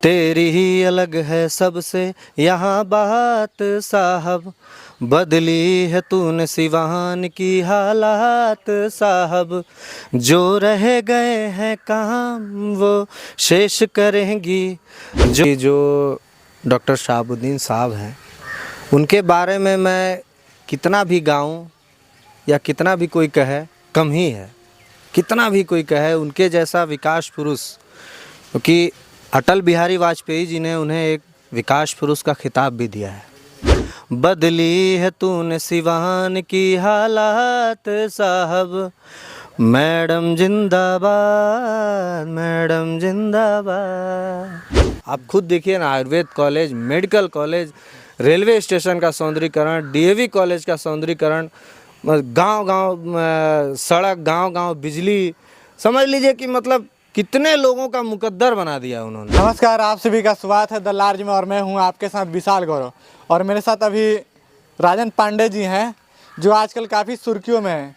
तेरी ही अलग है सबसे यहाँ बात साहब, बदली है तूने सिवान की हालात साहब। जो रह गए हैं काम वो शेष करेंगी। जो डॉक्टर शहाबुद्दीन साहब हैं, उनके बारे में मैं कितना भी गाऊं या कितना भी कोई कहे कम ही है। कितना भी कोई कहे उनके जैसा विकास पुरुष, क्योंकि अटल बिहारी वाजपेयी जी ने उन्हें एक विकास पुरुष का खिताब भी दिया है। बदली है तूने सिवान की हालात साहब, मैडम जिंदाबाद, मैडम जिंदाबाद। आप खुद देखिए ना, Ayurveda college, medical college, railway station का सौंदर्यीकरण, डीएवी कॉलेज का सौंदर्यीकरण, गांव-गांव सड़क, गांव-गांव बिजली, समझ लीजिए कि मतलब कितने लोगों का मुकद्दर बना दिया उन्होंने। नमस्कार, आप सभी का स्वागत है द लार्ज में और मैं हूं आपके साथ विशाल गौरव। और मेरे साथ अभी राजन पांडे जी हैं जो आजकल काफ़ी सुर्खियों में हैं।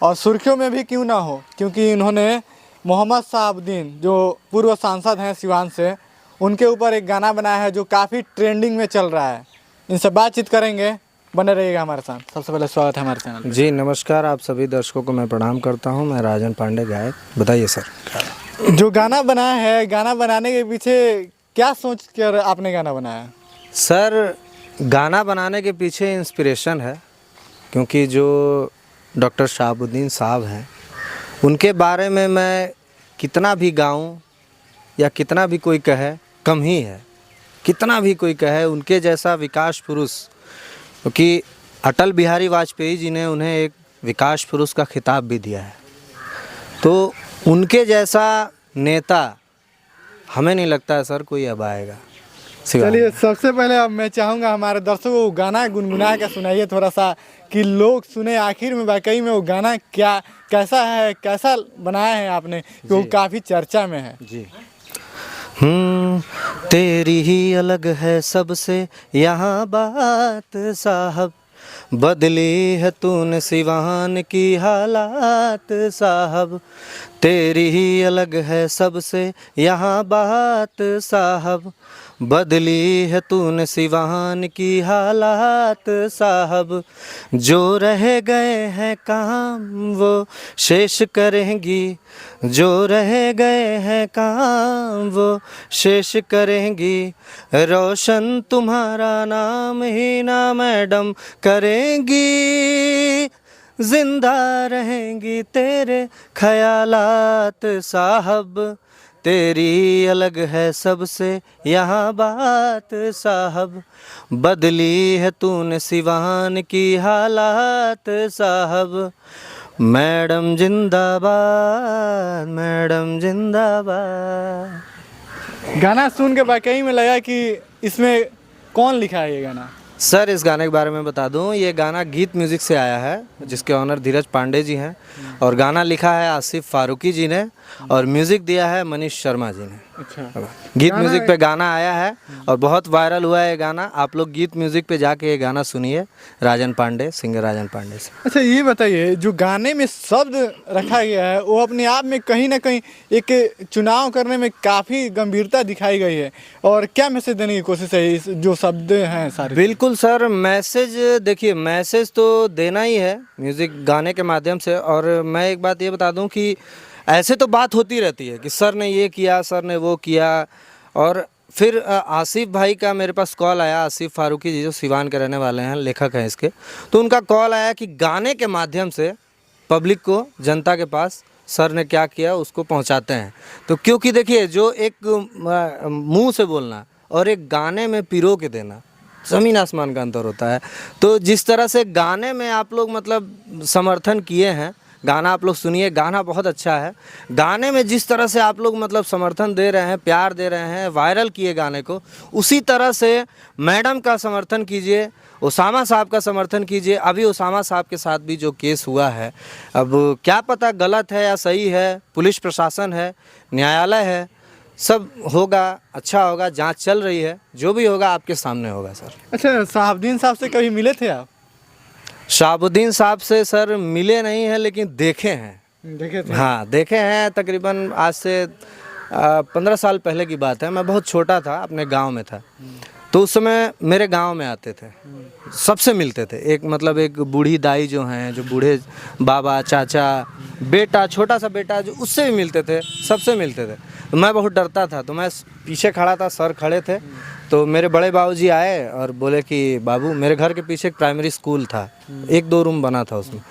और सुर्खियों में भी क्यों ना हो, क्योंकि इन्होंने मोहम्मद शहाबुद्दीन जो पूर्व सांसद हैं सिवान से, उनके ऊपर एक गाना बनाया है जो काफ़ी ट्रेंडिंग में चल रहा है। इनसे बातचीत करेंगे, बने रहिएगा हमारे साथ। सबसे पहले स्वागत है हमारे चैनल। जी नमस्कार, आप सभी दर्शकों को मैं प्रणाम करता हूं। मैं राजन पांडे, गायक। बताइए सर। जो गाना बनाया है, गाना बनाने के पीछे क्या सोच कर आपने गाना बनाया? सर, गाना बनाने के पीछे इंस्पिरेशन है, क्योंकि जो डॉक्टर शहाबुद्दीन साहब हैं, उनके बारे में मैं कितना भी गाऊं या कितना भी कोई कहे कम ही है। कितना भी कोई कहे उनके जैसा विकास पुरुष, क्योंकि अटल बिहारी वाजपेयी जी ने उन्हें एक विकास पुरुष का खिताब भी दिया है। तो उनके जैसा नेता हमें नहीं लगता है सर कोई अब आएगा। चलिए, सबसे पहले अब मैं चाहूँगा हमारे दर्शकों को गाना गुनगुना के सुनाइए थोड़ा सा, कि लोग सुने आखिर में वाकई में वो गाना क्या कैसा है, कैसा बनाया है आपने, कि वो काफ़ी चर्चा में है। जी। तेरी ही अलग है सबसे यहाँ बात साहब, बदली है तूने सिवान की हालात साहब। तेरी ही अलग है सबसे यहाँ बात साहब, बदली है तूने सिवान की हालात साहब। जो रह गए हैं काम वो शेष करेंगी, जो रह गए हैं काम वो शेष करेंगी। रोशन तुम्हारा नाम ही ना मैडम करेंगी, जिंदा रहेंगी तेरे ख्यालात साहब। तेरी अलग है सबसे यहाँ बात साहब, बदली है तूने सिवान की हालात साहब। मैडम जिंदाबाद, मैडम जिंदाबाद। गाना सुन के वाकई में लगा कि इसमें कौन लिखा है ये गाना? सर, इस गाने के बारे में बता दूं, ये गाना गीत म्यूज़िक से आया है, जिसके ऑनर धीरज पांडे जी हैं। और गाना लिखा है आसिफ फारूकी जी ने और म्यूज़िक दिया है मनीष शर्मा जी ने। अच्छा, गीत म्यूज़िक पे गाना आया है और बहुत वायरल हुआ है ये गाना। आप लोग गीत म्यूज़िक पे जाके ये गाना सुनिए, राजन पांडे, सिंगर राजन पांडे से। अच्छा ये बताइए, जो गाने में शब्द रखा गया है वो अपने आप में कहीं ना कहीं एक चुनाव करने में काफ़ी गंभीरता दिखाई गई है, और क्या मैसेज देने की कोशिश है इस जो शब्द हैं सारे? बिल्कुल सर, मैसेज देखिए, मैसेज तो देना ही है म्यूज़िक गाने के माध्यम से। और मैं एक बात ये बता दूं कि ऐसे तो बात होती रहती है कि सर ने ये किया, सर ने वो किया। और फिर आसिफ भाई का मेरे पास कॉल आया, आसिफ फारूकी जी जो सिवान के रहने वाले हैं, लेखक हैं इसके। तो उनका कॉल आया कि गाने के माध्यम से पब्लिक को, जनता के पास सर ने क्या किया उसको पहुंचाते हैं। तो क्योंकि देखिए, जो एक मुंह से बोलना और एक गाने में पिरो के देना, ज़मीन आसमान का अंतर होता है। तो जिस तरह से गाने में आप लोग मतलब समर्थन किए हैं, गाना आप लोग सुनिए, गाना बहुत अच्छा है। गाने में जिस तरह से आप लोग मतलब समर्थन दे रहे हैं, प्यार दे रहे हैं, वायरल किए गाने को, उसी तरह से मैडम का समर्थन कीजिए, उसामा साहब का समर्थन कीजिए। अभी उसामा साहब के साथ भी जो केस हुआ है, अब क्या पता गलत है या सही है, पुलिस प्रशासन है, न्यायालय है, सब होगा, अच्छा होगा, जांच चल रही है, जो भी होगा आपके सामने होगा सर। अच्छा, शहाबुद्दीन साहब से कभी मिले थे आप? शहाबुद्दीन साहब से सर मिले नहीं हैं, लेकिन देखे हैं। देखे थे? हाँ, देखे हैं। तकरीबन आज से 15 साल पहले की बात है, मैं बहुत छोटा था, अपने गांव में था। तो उस समय मेरे गांव में आते थे, सबसे मिलते थे। एक मतलब एक बूढ़ी दाई जो हैं, जो बूढ़े बाबा चाचा बेटा, छोटा सा बेटा, जो उससे भी मिलते थे, सबसे मिलते थे। तो मैं बहुत डरता था, तो मैं पीछे खड़ा था, सर खड़े थे। तो मेरे बड़े बाबूजी आए और बोले कि बाबू, मेरे घर के पीछे एक प्राइमरी स्कूल था, 1-2 रूम बना था उसमें।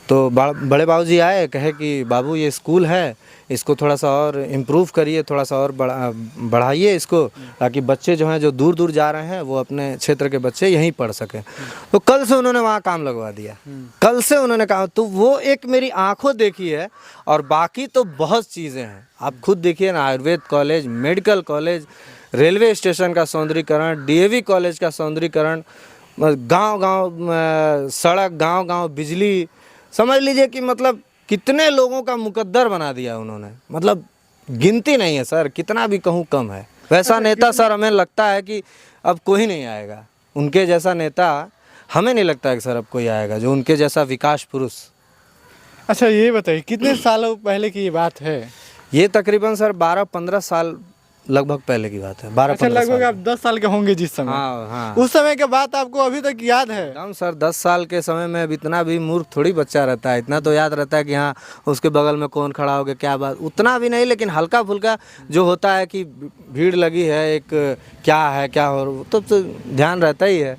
तो बड़े बाबूजी आए, कहे कि बाबू ये स्कूल है, इसको थोड़ा सा और इम्प्रूव करिए, थोड़ा सा और बढ़ाइए इसको, ताकि बच्चे जो हैं जो दूर दूर जा रहे हैं वो अपने क्षेत्र के बच्चे यहीं पढ़ सकें। तो कल से उन्होंने वहाँ काम लगवा दिया, कल से उन्होंने कहा। तो वो एक मेरी आंखों देखी है। और बाकी तो बहुत चीज़ें हैं, आप खुद देखिए ना, Ayurveda college, medical college, railway station का सौंदर्यीकरण, डीएवी कॉलेज का सौंदर्यीकरण, गांव-गांव सड़क, गांव-गांव बिजली, समझ लीजिए कि मतलब कितने लोगों का मुकद्दर बना दिया उन्होंने, मतलब गिनती नहीं है सर, कितना भी कहूँ कम है। वैसा नेता सर हमें लगता है कि अब कोई नहीं आएगा, उनके जैसा नेता हमें नहीं लगता है कि सर अब कोई आएगा जो उनके जैसा विकास पुरुष। अच्छा ये बताइए, कितने सालों पहले की ये बात है? ये तकरीबन सर 12-15 साल लगभग पहले की बात है, 12-15 अच्छा, लगभग साल। आप 10 साल के होंगे जिस समय। हाँ हाँ, उस समय के बात आपको अभी तक याद है? एकदम सर, 10 साल के समय में अब इतना भी मूर्ख थोड़ी बच्चा रहता है, इतना तो याद रहता है कि हाँ उसके बगल में कौन खड़ा हो गया, क्या बात, उतना भी नहीं, लेकिन हल्का फुल्का जो होता है कि भीड़ लगी है, एक क्या है क्या हो, तो ध्यान रहता ही है।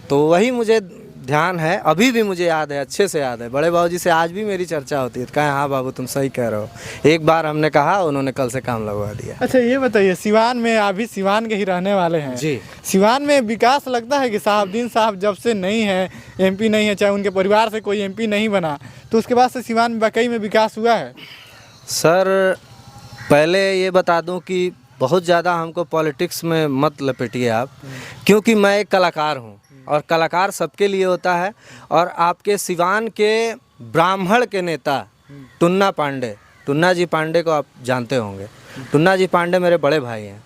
तो वही मुझे ध्यान है, अभी भी मुझे याद है, अच्छे से याद है। बड़े बाबूजी से आज भी मेरी चर्चा होती है, तो कहें हाँ बाबू तुम सही कह रहे हो, एक बार हमने कहा, उन्होंने कल से काम लगवा दिया। अच्छा ये बताइए, सिवान में, आप भी सिवान के ही रहने वाले हैं जी। सिवान में विकास लगता है कि साहबुद्दीन साहब जब से नहीं है, एमपी नहीं है, चाहे उनके परिवार से कोई एमपी नहीं बना, तो उसके बाद से सिवान में वाकई में विकास हुआ है? सर पहले ये बता दूं कि बहुत ज़्यादा हमको पॉलिटिक्स में मत लपेटिए आप, क्योंकि मैं एक कलाकार हूं, और कलाकार सबके लिए होता है। और आपके सिवान के ब्राह्मण के नेता टुन्ना पांडे, टुन्ना जी पांडे को आप जानते होंगे, टुन्ना जी पांडे मेरे बड़े भाई हैं।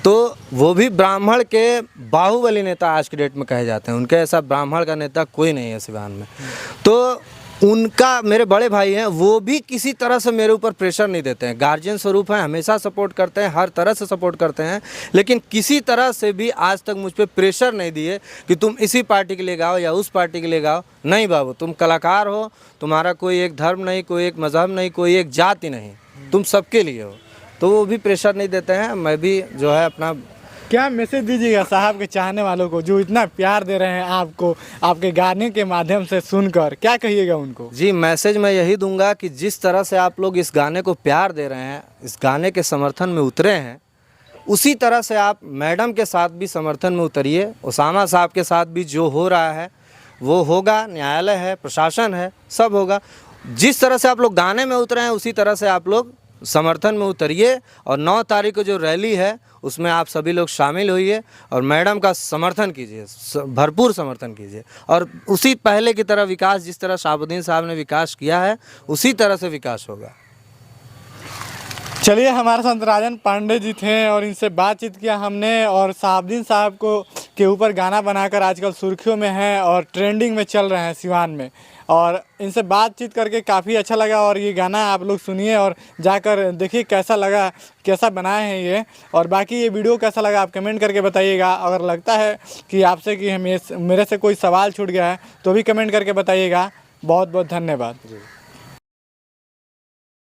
तो वो भी ब्राह्मण के बाहुबली नेता आज की डेट में कहे जाते हैं, उनके ऐसा ब्राह्मण का नेता कोई नहीं है सिवान में। तो उनका, मेरे बड़े भाई हैं, वो भी किसी तरह से मेरे ऊपर प्रेशर नहीं देते हैं, गार्जियन स्वरूप हैं, हमेशा सपोर्ट करते हैं, हर तरह से सपोर्ट करते हैं, लेकिन किसी तरह से भी आज तक मुझ पर प्रेशर नहीं दिए कि तुम इसी पार्टी के लिए गाओ या उस पार्टी के लिए गाओ। नहीं बाबू, तुम कलाकार हो, तुम्हारा कोई एक धर्म नहीं, कोई एक मज़हब नहीं, कोई एक जाति नहीं, तुम सबके लिए हो। तो वो भी प्रेशर नहीं देते हैं, मैं भी जो है अपना। क्या मैसेज दीजिएगा साहब के चाहने वालों को जो इतना प्यार दे रहे हैं आपको, आपके गाने के माध्यम से सुनकर, क्या कहिएगा उनको? जी, मैसेज मैं यही दूंगा कि जिस तरह से आप लोग इस गाने को प्यार दे रहे हैं, इस गाने के समर्थन में उतरे हैं, उसी तरह से आप मैडम के साथ भी समर्थन में उतरिए। उसामा साहब के साथ भी जो हो रहा है वो होगा, न्यायालय है, प्रशासन है, सब होगा। जिस तरह से आप लोग गाने में उतरे हैं उसी तरह से आप लोग समर्थन में उतरिए। और 9 तारीख को जो रैली है उसमें आप सभी लोग शामिल होइए और मैडम का समर्थन कीजिए, भरपूर समर्थन कीजिए। और उसी पहले की तरह विकास, जिस तरह शाहबुद्दीन साहब ने विकास किया है, उसी तरह से विकास होगा। चलिए, हमारे साथ राजन पांडे जी थे और इनसे बातचीत किया हमने। और शाहबुद्दीन साहब को के ऊपर गाना बनाकर आजकल सुर्खियों में हैं और ट्रेंडिंग में चल रहे हैं सिवान में। और इनसे बातचीत करके काफ़ी अच्छा लगा। और ये गाना आप लोग सुनिए और जाकर देखिए कैसा लगा, कैसा बनाए हैं ये। और बाकी ये वीडियो कैसा लगा आप कमेंट करके बताइएगा। अगर लगता है कि आपसे कि मेरे से कोई सवाल छूट गया है तो भी कमेंट करके बताइएगा। बहुत बहुत धन्यवाद।